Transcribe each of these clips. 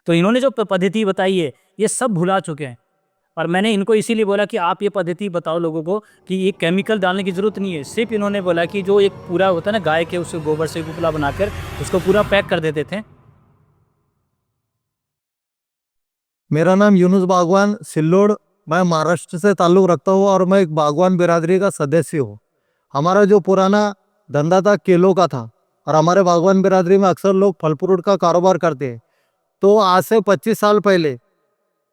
तो इन्होंने जो पद्धति बताई है ये सब भुला चुके हैं। और मैंने इनको इसीलिए बोला कि आप ये पद्धति बताओ लोगों को कि ये केमिकल डालने की ज़रूरत नहीं है। सिर्फ इन्होंने बोला कि जो एक पूरा होता है ना गाय के उस गोबर से उपला बनाकर उसको पूरा पैक कर देते थे। मेरा नाम यूनुस बागवान सिल्लोड, मैं महाराष्ट्र से ताल्लुक़ रखता हूँ और मैं एक बागवान बिरादरी का सदस्य हूँ। हमारा जो पुराना धंधा था केलों का था और हमारे बागवान बिरादरी में अक्सर लोग फल फ्रूट का कारोबार करते हैं। तो आज से 25 साल पहले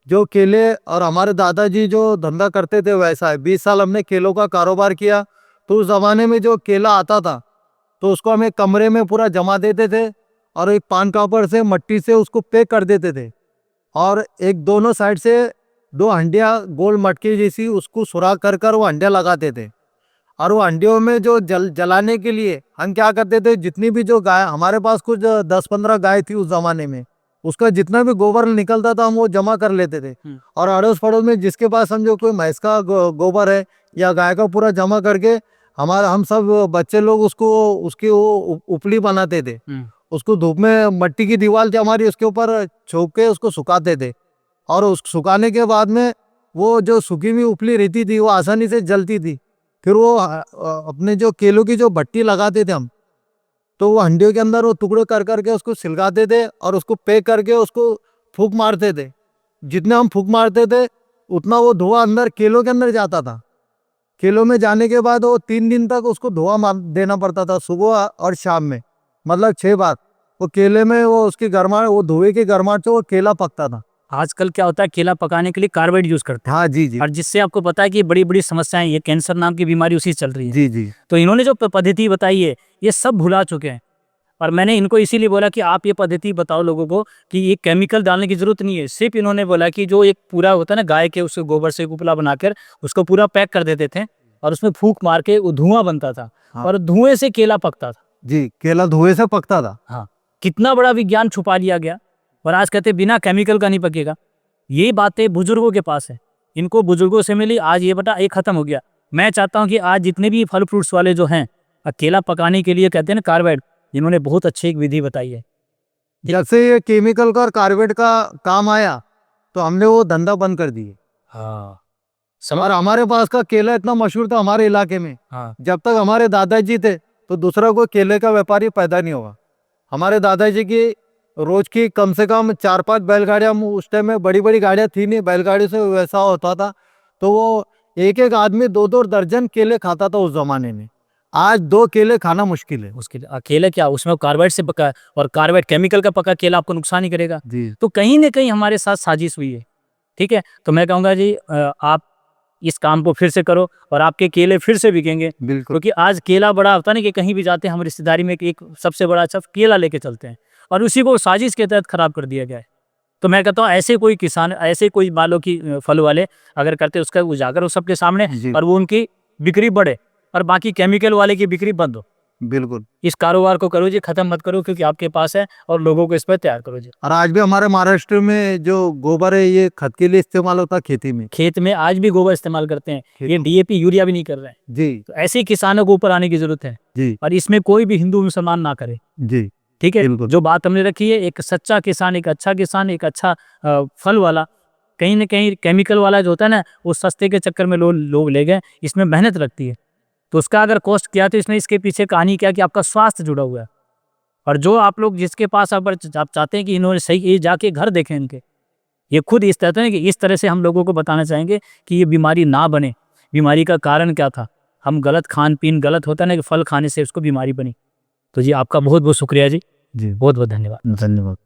जो केले और हमारे दादाजी जो धंधा करते थे वैसा है। 20 साल हमने केलों का कारोबार किया। तो उस ज़माने में जो केला आता था तो उसको हम एक कमरे में पूरा जमा देते थे और एक पान कापड़ से मट्टी से उसको पैक कर देते थे और एक दोनों साइड से 2 हंडियाँ गोल मटके जैसी उसको सुराख कर कर वो हंडियाँ लगाते थे। और वो हंडियों में जो जलाने के लिए हम क्या करते थे, जितनी भी जो गाय हमारे पास कुछ 10-15 गाय थी उस जमाने में, उसका जितना भी गोबर निकलता था हम वो जमा कर लेते थे। और अड़ोस पड़ोस में जिसके पास समझो कोई भैंस का गोबर है या गाय का पूरा जमा करके हम सब बच्चे लोग उसको उसकी वो उपली बनाते थे। उसको धूप में मट्टी की दीवार थी हमारी, उसके ऊपर छोप के उसको सुखाते थे और उस सुखाने के बाद में वो जो सूखी हुई उपली रहती थी वो आसानी से जलती थी। फिर वो अपने जो केलों की जो भट्टी लगाते थे हम, तो वो हंडियों के अंदर वो टुकड़े कर करके उसको सिलगाते थे और उसको पैक करके उसको फूंक मारते थे। जितने हम फूंक मारते थे उतना वो धुआं अंदर केलों के अंदर जाता था। केलों में जाने के बाद वो 3 दिन तक उसको धुआं मार देना पड़ता था, सुबह और शाम में, मतलब 6 बार। वो केले में वो उसकी गर्माहट, वो धुएं की गर्माहट से वो केला पकता था। आजकल क्या होता है केला पकाने के लिए कार्बाइड यूज करते हैं। हाँ जी जी और जिससे आपको पता है कि बड़ी बड़ी समस्याएं, ये कैंसर नाम की बीमारी उसी से चल रही है। जी जी तो इन्होंने जो पद्धति बताई है ये सब भुला चुके हैं। और मैंने इनको इसीलिए बोला कि आप ये पद्धति बताओ लोगों को कि ये केमिकल डालने की जरूरत नहीं है। सिर्फ इन्होंने बोला कि जो एक पूरा होता है ना गाय के उस गोबर से उपला बनाकर उसको पूरा पैक कर देते थे और उसमें फूंक मार के वो धुआं बनता था। हाँ। और धुएं से केला पकता था। जी, केला धुएं से पकता था। हाँ, कितना बड़ा विज्ञान छुपा लिया गया। और आज कहते बिना केमिकल का नहीं पकेगा। ये बातें बुजुर्गों के पास है, इनको बुजुर्गों से मिली, आज ये बटा एक खत्म हो गया। मैं चाहता हूँ कि आज जितने भी फल फ्रूट्स वाले जो हैं केला पकाने के लिए कहते हैं ना कार्बाइड, इन्होंने बहुत अच्छी एक विधि बताई है। जब से ये केमिकल का और कार्बाइड का काम आया तो हमने वो धंधा बंद कर दिए। हाँ और हमारे पास का केला इतना मशहूर था हमारे इलाके में। हाँ जब तक हमारे दादाजी थे तो दूसरा कोई केले का व्यापारी पैदा नहीं होगा। हमारे दादाजी की रोज की कम से कम 4-5 बैलगाड़ियाँ, उस टाइम में बड़ी बड़ी गाड़ियाँ थी नहीं, बैलगाड़ी से वैसा होता था। तो वो एक एक आदमी 2-2 दर्जन केले खाता था उस जमाने में। आज 2 केले खाना मुश्किल है। उसके केला क्या उसमें कार्बाइड से पका, और कार्बाइड केमिकल का पका केला आपको नुकसान ही करेगा। जी तो कहीं ना कहीं हमारे साथ साजिश हुई है। ठीक है, तो मैं कहूँगा जी आप इस काम को फिर से करो और आपके केले फिर से बिकेंगे। बिल्कुल। क्योंकि आज केला बड़ा होता नहीं कि कहीं भी जाते हैं हम रिश्तेदारी में एक सबसे बड़ा अच्छा केला लेके चलते हैं और उसी को साजिश के तहत खराब कर दिया गया है। तो मैं कहता हूँ ऐसे कोई किसान, ऐसे कोई मालो की फल वाले अगर करते उसका उजागर हो सबके सामने जी। और वो उनकी बिक्री बढ़े और बाकी केमिकल वाले की बिक्री बंद हो। बिल्कुल। इस कारोबार को करो जी, खत्म मत करो क्योंकि आपके पास है और लोगों को इस पर तैयार करो जी। और आज भी हमारे महाराष्ट्र में जो गोबर है ये खत के लिए इस्तेमाल होता है खेती में। खेत में आज भी गोबर इस्तेमाल करते हैं, ये डीएपी यूरिया भी नहीं कर रहे हैं। जी तो ऐसे किसानों को ऊपर आने की जरूरत है जी और इसमें कोई भी हिंदू मुसलमान ना करे। जी ठीक है, बिल्कुल। जो बात हमने रखी है, एक सच्चा किसान, एक अच्छा किसान, एक अच्छा फल वाला, कहीं ना कहीं केमिकल वाला जो होता है ना वो सस्ते के चक्कर में लोग ले गए। इसमें मेहनत लगती है तो उसका अगर कॉस्ट किया तो इसमें इसके पीछे कहानी क्या कि आपका स्वास्थ्य जुड़ा हुआ है। और जो आप लोग जिसके पास आप चाहते हैं कि इन्होंने सही, ये जाके घर देखें इनके, ये खुद इस तरह है कि इस तरह से हम लोगों को बताना चाहेंगे कि ये बीमारी ना बने। बीमारी का कारण क्या था, हम गलत खान पीन, गलत होता है ना कि फल खाने से उसको बीमारी बनी। तो जी आपका बहुत बहुत शुक्रिया जी, जी बहुत बहुत धन्यवाद। धन्यवाद।